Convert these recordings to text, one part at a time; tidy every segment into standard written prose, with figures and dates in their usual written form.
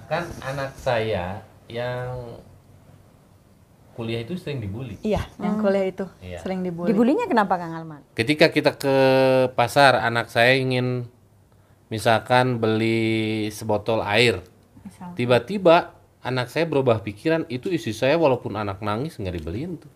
Kan anak saya yang kuliah itu sering dibully. Iya, yang kuliah itu Iya. sering dibully. Dibulinya kenapa Kang Alman? Ketika kita ke pasar, anak saya ingin misalkan beli sebotol air. Misal. Tiba-tiba anak saya berubah pikiran, itu istri saya walaupun anak nangis nggak dibeliin tuh.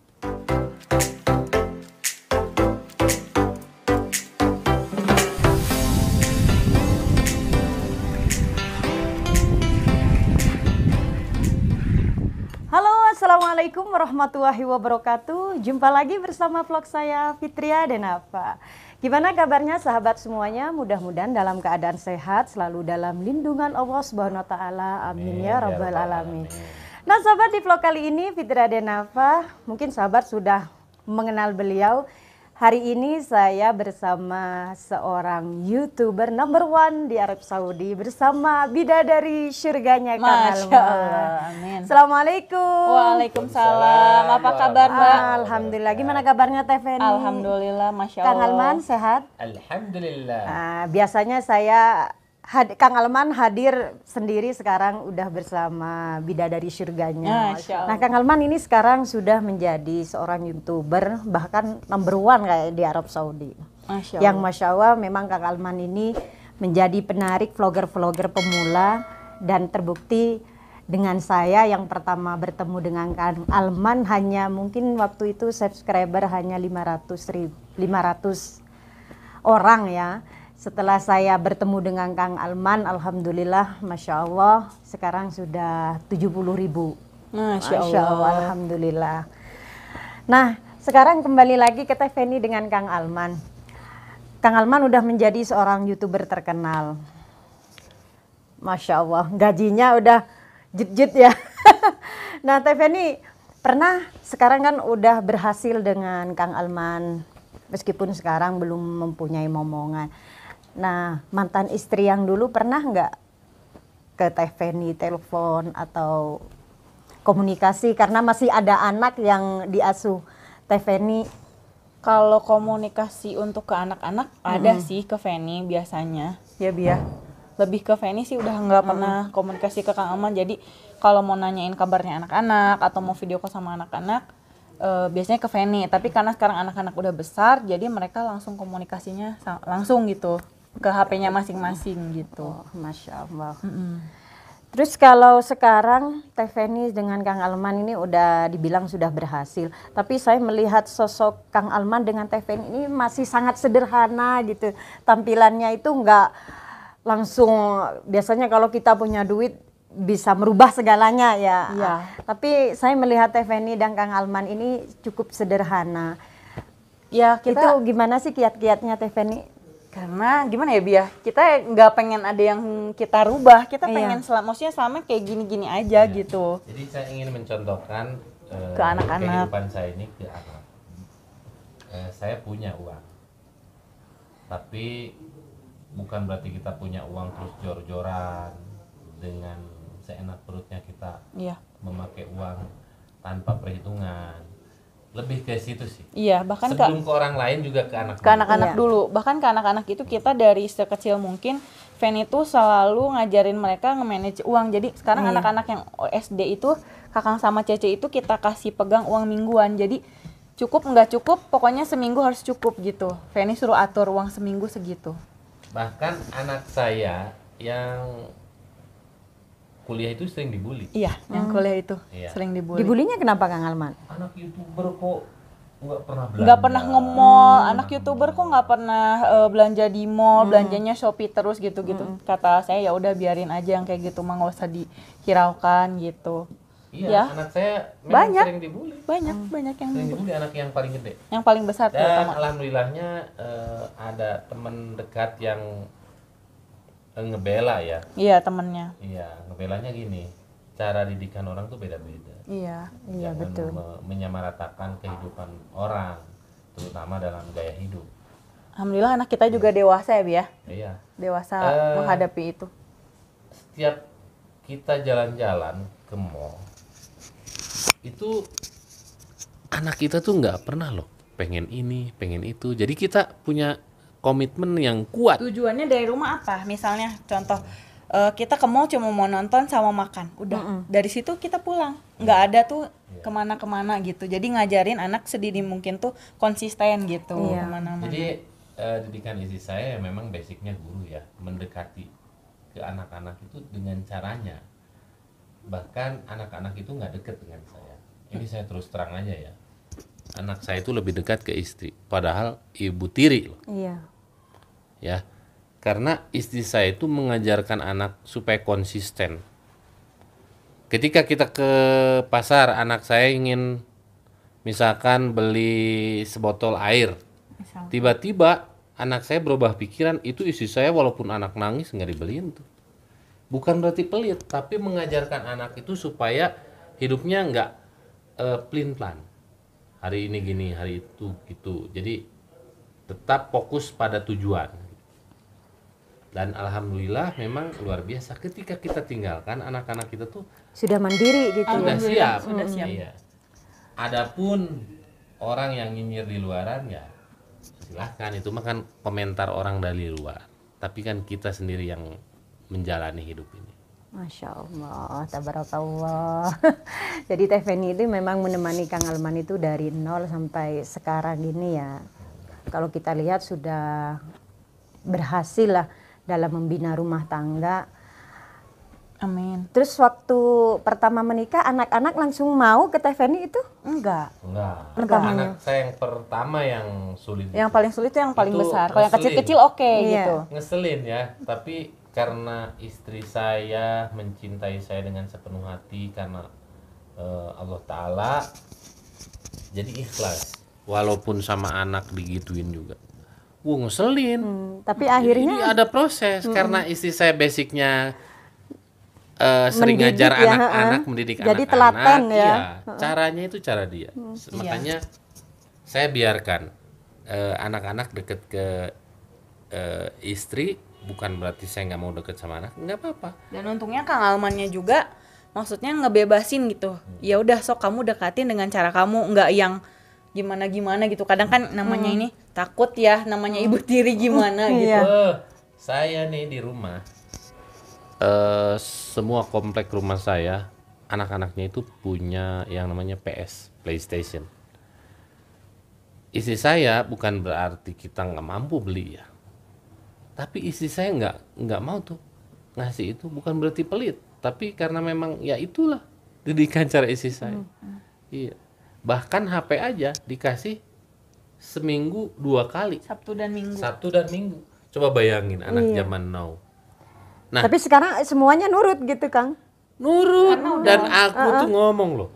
Halo, Assalamualaikum warahmatullahi wabarakatuh. Jumpa lagi bersama vlog saya Fitria Denava. Gimana kabarnya sahabat semuanya? Mudah-mudahan dalam keadaan sehat, selalu dalam lindungan Allah Subhanahu wa taala. Amin ya rabbal alamin. Nah, sahabat, di vlog kali ini Fitria Denava, mungkin sahabat sudah mengenal beliau. Hari ini saya bersama seorang YouTuber number one di Arab Saudi bersama bidadari surganya Kang Masya Alman. Allah, amin. Assalamualaikum. Waalaikumsalam. Apa kabar, Mbak? Alhamdulillah. Gimana kabarnya Teh Feni? Alhamdulillah, Masya Allah. Kang Alman sehat? Alhamdulillah. Biasanya saya Kang Alman hadir sendiri, sekarang udah bersama bidadari surganya. Masya Allah. Nah, Kang Alman ini sekarang sudah menjadi seorang YouTuber, bahkan number one kayak di Arab Saudi. Masya Yang Allah. Masya Allah memang Kang Alman ini menjadi penarik vlogger-vlogger pemula, dan terbukti dengan saya yang pertama bertemu dengan Kang Alman hanya mungkin waktu itu subscriber hanya 500 orang ya. Setelah saya bertemu dengan Kang Alman, alhamdulillah, Masya Allah, sekarang sudah 70.000. Masya Allah. Alhamdulillah. Nah, sekarang kembali lagi ke Teh Feni dengan Kang Alman. Kang Alman udah menjadi seorang YouTuber terkenal. Masya Allah, gajinya udah jet-jet ya. Nah, Teh Feni pernah, sekarang kan udah berhasil dengan Kang Alman, meskipun sekarang belum mempunyai momongan. Nah, mantan istri yang dulu pernah nggak ke Teh Feni telepon atau komunikasi karena masih ada anak yang diasuh Teh Feni? Kalau komunikasi untuk ke anak-anak ada sih ke Feni biasanya. Ya Bia. Lebih ke Feni sih udah nggak pernah komunikasi ke Kang Alman. Jadi kalau mau nanyain kabarnya anak-anak atau mau video call sama anak-anak, biasanya ke Feni. Tapi karena sekarang anak-anak udah besar, jadi mereka langsung komunikasinya langsung gitu ke HP-nya masing-masing gitu. Oh, Masya Allah. Terus kalau sekarang Teh Feni dengan Kang Alman ini udah dibilang sudah berhasil, tapi saya melihat sosok Kang Alman dengan Teh Feni ini masih sangat sederhana gitu. Tampilannya itu nggak langsung, biasanya kalau kita punya duit bisa merubah segalanya ya. Iya. Tapi saya melihat Teh Feni dan Kang Alman ini cukup sederhana. Ya kita Itu gimana sih kiat-kiatnya Teh Feni? karena gimana ya Bia, kita nggak pengen ada yang kita rubah, kita Iya. pengen maksudnya selama kayak gini-gini aja gitu. Jadi saya ingin mencontohkan Ke anak-anak. kehidupan saya ini ke anak. Saya punya uang, tapi bukan berarti kita punya uang terus jor-joran dengan seenak perutnya kita Iya. memakai uang tanpa perhitungan. Lebih ke situ sih. Iya, bahkan Sebelum ke orang lain juga ke anak. ke anak-anak Iya. dulu. Bahkan ke anak-anak itu kita dari sekecil mungkin Feni itu selalu ngajarin mereka nge-manage uang. Jadi sekarang Iya. anak-anak yang SD itu, Kakang sama Cece itu kita kasih pegang uang mingguan. Jadi cukup nggak cukup, pokoknya seminggu harus cukup gitu. Feni suruh atur uang seminggu segitu. Bahkan anak saya yang kuliah itu sering dibully. Iya, yang kuliah itu Iya. sering dibully. Dibulinya kenapa Kang Alman? Anak YouTuber kok nggak pernah belanja. Nggak pernah nge-mall, anak YouTuber kok nggak pernah belanja di mall, belanjanya Shopee terus gitu-gitu. Kata saya ya udah biarin aja yang kayak gitu mah, nggak usah dihiraukan gitu. Iya, Ya. anak saya memang Banyak. sering dibully. Banyak yang Sering dibully. dibully anak yang paling gede. Yang paling besar Dan terutama. alhamdulillahnya ada teman dekat yang ngebela ya. Iya, temennya. Iya, ngebelanya gini. Cara didikan orang tuh beda-beda. Iya. Iya, Jangan betul. menyamaratakan kehidupan orang, terutama dalam gaya hidup. Alhamdulillah anak kita juga dewasa ya, Bi ya. Iya. Dewasa Eh, menghadapi itu. Setiap kita jalan-jalan ke mall, itu anak kita tuh nggak pernah loh pengen ini, pengen itu. Jadi kita punya komitmen yang kuat. Tujuannya dari rumah apa? Misalnya contoh kita ke mall cuma mau nonton sama makan, udah. Dari situ kita pulang, nggak ada tuh kemana-kemana gitu. Jadi ngajarin anak sedini mungkin tuh konsisten gitu Iya. kemana-mana. Jadi didikan istri saya memang basicnya guru ya, mendekati ke anak-anak itu dengan caranya. Bahkan anak-anak itu nggak deket dengan saya. Ini saya terus terang aja ya. Anak saya itu lebih dekat ke istri, padahal ibu tiri loh. Iya. Ya, karena istri saya itu mengajarkan anak supaya konsisten. Ketika kita ke pasar, anak saya ingin misalkan beli sebotol air, Misal. tiba-tiba anak saya berubah pikiran, itu istri saya walaupun anak nangis nggak dibeliin tuh. Bukan berarti pelit, tapi mengajarkan anak itu supaya hidupnya nggak plin-plan. Hari ini gini, hari itu gitu. Jadi tetap fokus pada tujuan. Dan alhamdulillah memang luar biasa ketika kita tinggalkan anak-anak kita tuh Sudah mandiri gitu ya. sudah siap. Sudah siap. Iya. Adapun orang yang nyinyir di luaran ya silahkan, itu mah kan komentar orang dari luar. Tapi kan kita sendiri yang menjalani hidup ini. Masya Allah, tabarakallah. Jadi Teh Feni itu memang menemani Kang Alman itu dari nol sampai sekarang ini ya. Kalau kita lihat sudah berhasil lah dalam membina rumah tangga. Amin. Terus waktu pertama menikah, anak-anak langsung mau ke Teh Feni itu? Enggak. Enggak. Pertamanya. Anak saya yang pertama yang sulit. Yang itu. paling sulit tuh yang paling Itu besar. Kalau yang ngeselin. kecil-kecil oke Iya. gitu. Ngeselin ya, tapi karena istri saya mencintai saya dengan sepenuh hati karena Allah Ta'ala, jadi ikhlas. Walaupun sama anak digituin juga. Ngeselin. Tapi akhirnya Ini ada proses karena istri saya basicnya sering Mendidik ngajar ya, anak-anak, heeh. mendidik Jadi anak-anak. telaten ya. Iya, caranya itu cara dia. Makanya saya biarkan anak-anak deket ke istri, bukan berarti saya nggak mau deket sama anak, nggak apa-apa. Dan untungnya Kang Almannya juga maksudnya ngebebasin gitu. Ya udah sok kamu dekatin dengan cara kamu, nggak yang gimana-gimana gitu. Kadang kan namanya ini takut ya, namanya ibu tiri gimana gitu. Iya. Saya nih di rumah, semua komplek rumah saya, anak-anaknya itu punya yang namanya PS, PlayStation. Istri saya bukan berarti kita nggak mampu beli ya, tapi istri saya nggak mau tuh ngasih itu, bukan berarti pelit, tapi karena memang ya itulah didikan cara istri saya. Iya, bahkan HP aja dikasih seminggu 2 kali, Sabtu dan Minggu. Sabtu dan Minggu. Coba bayangin anak Iya. zaman now. Nah, tapi sekarang semuanya nurut gitu Kang. nurut, dan aku tuh ngomong loh,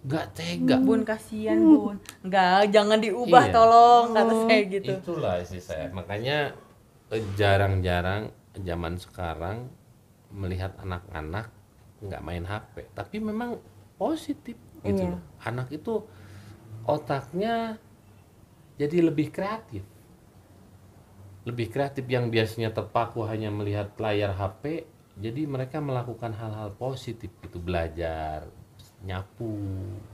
nggak tega. Bun kasihan Bun. Enggak, jangan diubah Iya. tolong kata saya gitu. Itulah istri saya. Makanya jarang-jarang zaman sekarang melihat anak-anak nggak main HP, tapi memang positif gitu Iya. loh. Anak itu otaknya jadi lebih kreatif. Lebih kreatif, yang biasanya terpaku hanya melihat layar HP, jadi mereka melakukan hal-hal positif gitu, belajar nyapu,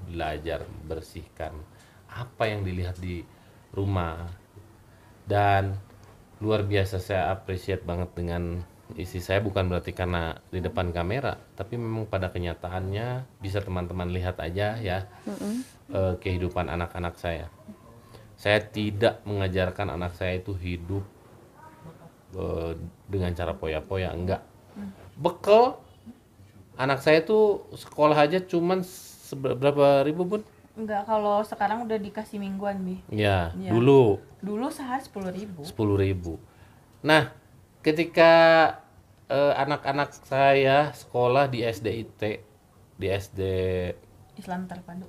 belajar bersihkan apa yang dilihat di rumah. Dan luar biasa saya appreciate banget dengan istri saya, bukan berarti karena di depan kamera, tapi memang pada kenyataannya bisa teman-teman lihat aja ya, kehidupan anak-anak saya. Saya tidak mengajarkan anak saya itu hidup dengan cara poya-poya, enggak. Bekal anak saya tuh sekolah aja cuman berapa ribu Bun? Enggak, kalau sekarang udah dikasih mingguan, Bi. Ya, Iya. dulu Dulu sehari 10.000. 10.000. Nah, ketika anak-anak saya sekolah di SDIT, di SD Islam terpadu.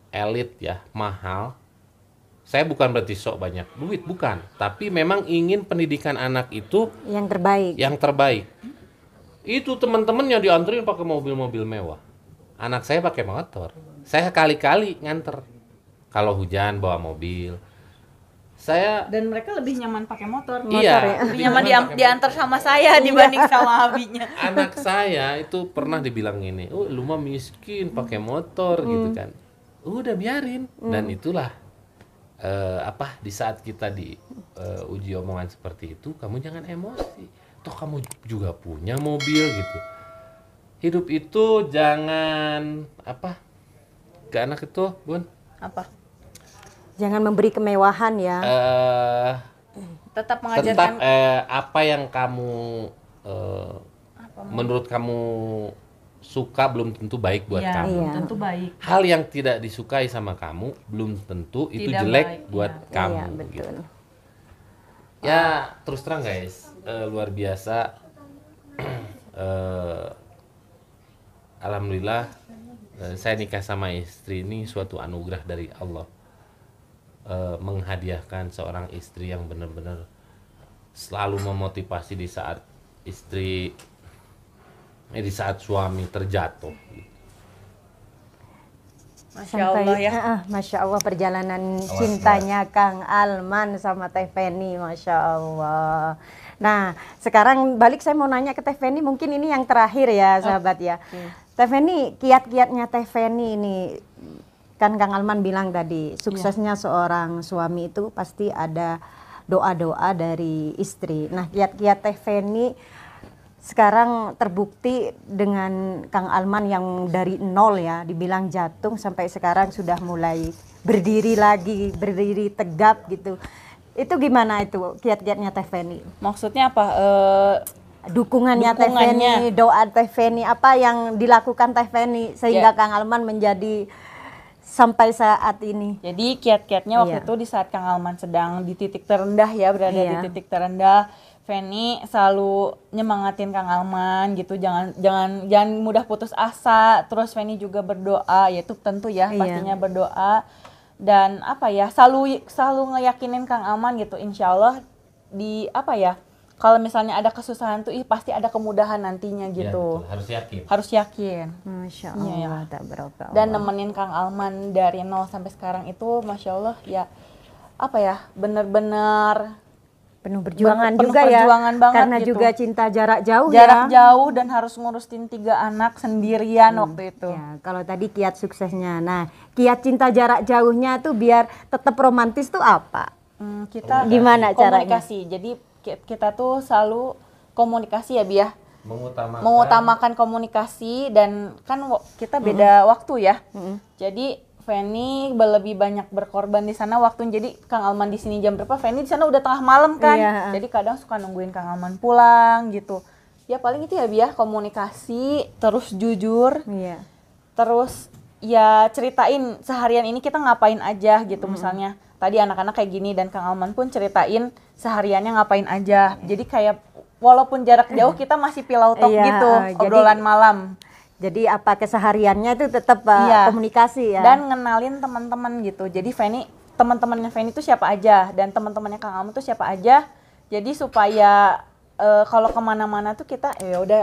elit ya, mahal. Saya bukan berarti sok banyak duit, bukan. Tapi memang ingin pendidikan anak itu Yang terbaik. yang terbaik. Itu teman-temannya dianterin pakai mobil-mobil mewah. Anak saya pakai motor. Saya kali-kali nganter. Kalau hujan bawa mobil. Saya Dan mereka lebih nyaman pakai motor. iya, Lebih nyaman diantar sama saya dibanding sama abinya. anak saya itu pernah dibilang ini, "Oh, lu mah miskin pakai motor," gitu kan. Udah biarin. Dan itulah di saat kita di uji omongan seperti itu, kamu jangan emosi. toh kamu juga punya mobil gitu. Hidup itu jangan apa ke anak itu, Bun, Apa? Jangan memberi kemewahan ya. Tetap tetap mengajarkan apa yang kamu menurut kamu suka belum tentu baik buat ya, kamu. belum Iya. tentu baik. Hal yang tidak disukai sama kamu belum tentu itu Tidak jelek baik, buat ya. kamu. Iya, Gitu. betul. Ya terus terang guys, luar biasa. Alhamdulillah saya nikah sama istri ini suatu anugerah dari Allah. Menghadiahkan seorang istri yang benar-benar selalu memotivasi di saat di saat suami terjatuh. Masya Allah ya. Masya Allah perjalanan cintanya Kang Alman sama Teh Feni, Masya Allah. Nah, sekarang balik saya mau nanya ke Teh Feni, mungkin ini yang terakhir ya sahabat ya. Teh Feni, kiat-kiatnya Teh Feni ini, kan Kang Alman bilang tadi, suksesnya seorang suami itu pasti ada doa-doa dari istri. Nah, kiat-kiat Teh Feni sekarang terbukti dengan Kang Alman yang dari nol ya, dibilang jatuh sampai sekarang sudah mulai berdiri lagi, berdiri tegap gitu. Itu gimana itu kiat-kiatnya Teh Feni? Maksudnya apa? Dukungannya Teh Feni, doa Teh Feni, apa yang dilakukan Teh Feni sehingga Kang Alman menjadi sampai saat ini? Jadi kiat-kiatnya waktu itu di saat Kang Alman sedang di titik terendah ya, berada di titik terendah, Feni selalu nyemangatin Kang Alman gitu, jangan mudah putus asa. Terus Feni juga berdoa, yaitu tentu ya pastinya berdoa, dan apa ya, selalu ngeyakinin Kang Alman gitu, insya Allah di apa ya, kalau misalnya ada kesusahan tuh pasti ada kemudahan nantinya gitu. Ya, harus yakin. Masya Allah, Iya. tak berapa. Dan nemenin Kang Alman dari nol sampai sekarang itu Masya Allah ya, apa ya, bener-bener penuh perjuangan penuh juga perjuangan ya, banget karena gitu. juga cinta jarak jauh jarak jauh dan harus ngurusin 3 anak sendirian waktu itu. Ya, kalau tadi kiat suksesnya, nah kiat cinta jarak jauhnya tuh biar tetap romantis tuh apa? Kita Gimana caranya? komunikasi. Jadi kita tuh selalu komunikasi ya Bi ya. Mengutamakan Komunikasi, dan kan kita beda waktu ya. Jadi Feni lebih banyak berkorban di sana waktu, jadi Kang Alman di sini jam berapa, Feni di sana udah tengah malam kan. Iya. Jadi kadang suka nungguin Kang Alman pulang gitu. Ya paling itu ya Bi ya, komunikasi, terus jujur. Iya. Terus ya ceritain seharian ini kita ngapain aja gitu, misalnya tadi anak-anak kayak gini, dan Kang Alman pun ceritain sehariannya ngapain aja. Jadi kayak walaupun jarak jauh kita masih pillow talk gitu, obrolan malam. Jadi apa kesehariannya itu tetap komunikasi ya. Dan ngenalin teman-teman gitu. Jadi Feni, teman-temannya Feni itu siapa aja, dan teman-temannya Kang Alman tuh siapa aja. Jadi supaya kalau kemana-mana tuh kita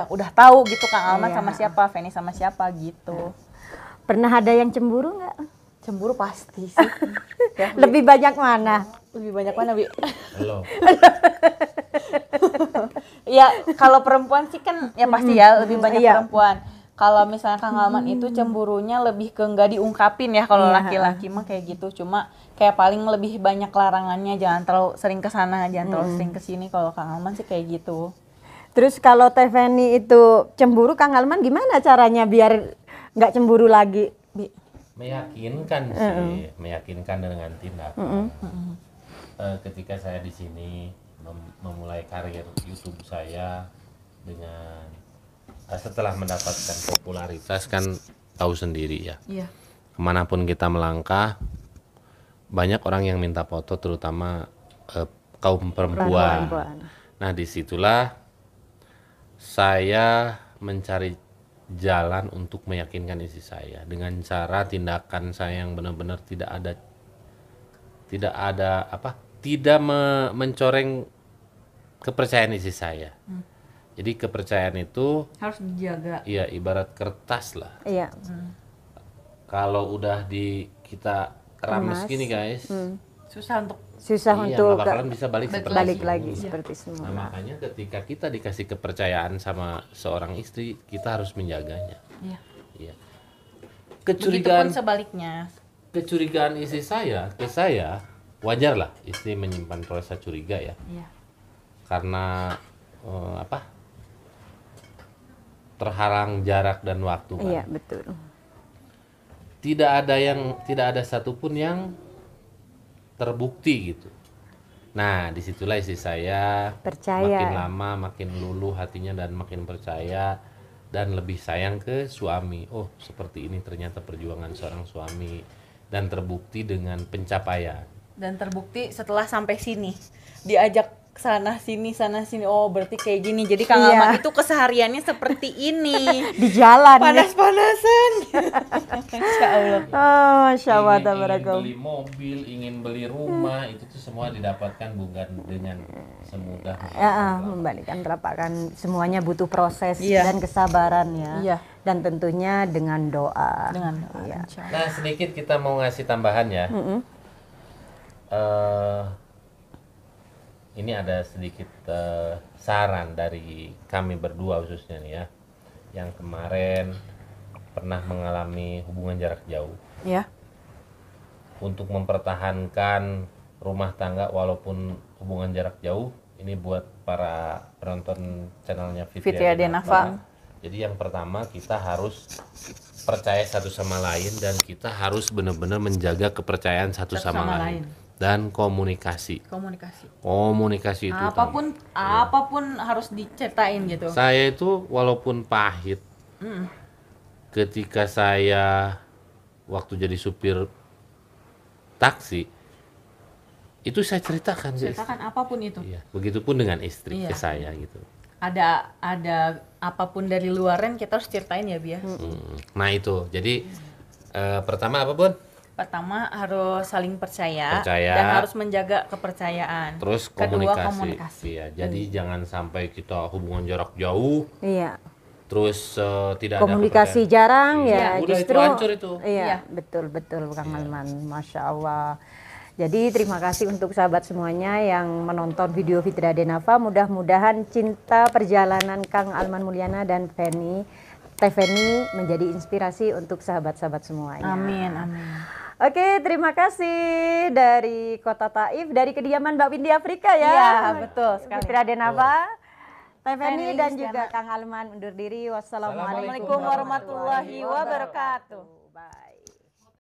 udah tahu gitu Kang Alman sama siapa, Feni sama siapa gitu. Pernah ada yang cemburu nggak? Cemburu pasti sih. Ya, Lebih banyak mana? lebih banyak mana Bi? Halo. Ya kalau perempuan sih kan ya pasti ya lebih banyak perempuan. Kalau misalnya Kang Alman itu cemburunya lebih ke nggak diungkapin ya, kalau laki-laki mah kayak gitu, cuma kayak paling lebih banyak larangannya, jangan terlalu sering ke sana, jangan terlalu sering ke sini. Kalau Kang Alman sih kayak gitu. Terus kalau Teh Feni itu cemburu, Kang Alman gimana caranya biar nggak cemburu lagi? Meyakinkan sih, meyakinkan dengan tindakan. Ketika saya di sini memulai karir YouTube saya dengan setelah mendapatkan popularitas, kan tahu sendiri ya. Iya. Kemanapun kita melangkah, banyak orang yang minta foto, terutama kaum perempuan. Nah disitulah saya mencari jalan untuk meyakinkan istri saya dengan cara tindakan saya yang benar-benar tidak mencoreng kepercayaan istri saya. Jadi kepercayaan itu Harus dijaga. ya ibarat kertas lah. Iya. Kalau udah kita rames gini guys, Susah untuk nggak bakalan bisa balik balik semula. lagi seperti Nah, semula. makanya ketika kita dikasih kepercayaan sama seorang istri, kita harus menjaganya. Iya. Iya. Begitupun sebaliknya. Kecurigaan istri saya ke saya, wajar lah istri menyimpan rasa curiga ya. Iya. Karena apa? Terhalang jarak dan waktu kan. Iya, betul. Tidak ada satupun yang terbukti gitu. Nah, disitulah istri saya Percaya. makin lama makin luluh hatinya dan makin percaya dan lebih sayang ke suami. Oh, seperti ini ternyata perjuangan seorang suami, dan terbukti dengan pencapaian. Dan terbukti setelah sampai sini diajak sana sini, oh berarti kayak gini. Jadi Kang Iya. Alman itu kesehariannya seperti ini. Di jalan ya. Panas-panasan. Insya Allah. Oh, Masya Allah, ingin tabarakallah. beli mobil, ingin beli rumah, itu tuh semua didapatkan bukan dengan semudah. Ya, membalikan telapak kan, semuanya butuh proses Iya. dan kesabaran ya. Iya. Dan tentunya dengan doa. Dengan doa, Iya. insya Allah. Nah, sedikit kita mau ngasih tambahan ya. Ini ada sedikit saran dari kami berdua khususnya nih ya, yang kemarin pernah mengalami hubungan jarak jauh. Ya. Untuk mempertahankan rumah tangga walaupun hubungan jarak jauh, ini buat para penonton channelnya Fitria Denafa. Jadi yang pertama, kita harus percaya satu sama lain, dan kita harus benar-benar menjaga kepercayaan satu sama lain. Dan komunikasi itu utama. Apapun harus diceritain gitu. Saya itu walaupun pahit, ketika saya waktu jadi supir taksi itu saya ceritakan ke istri. Ceritakan apapun itu. Iya, begitupun dengan istri Iya. ke saya gitu. Ada apapun dari luaran kita harus ceritain ya, Bia. Nah itu, jadi pertama apa Bun? Pertama harus saling percaya, Percaya. dan harus menjaga kepercayaan. Terus Kedua komunikasi. komunikasi. Iya, jadi jangan sampai kita hubungan jarak jauh, Iya. terus tidak Komunikasi ada jarang Iya, ya, udah justru itu hancur itu. Iya, Iya. betul Kang Alman, Masya Allah. Jadi terima kasih untuk sahabat semuanya yang menonton video Fitria Denafa. Mudah-mudahan cinta perjalanan Kang Alman Mulyana dan Teh Feni menjadi inspirasi untuk sahabat-sahabat semuanya. Amin. Oke, terima kasih dari Kota Taif, dari kediaman Mbak Windy Afrika ya. Iya, betul sekali. Fitria Denafa, Teh Feni Feni dan Luciana. juga Kang Alman undur diri. Wassalamualaikum Assalamualaikum warahmatullahi wabarakatuh.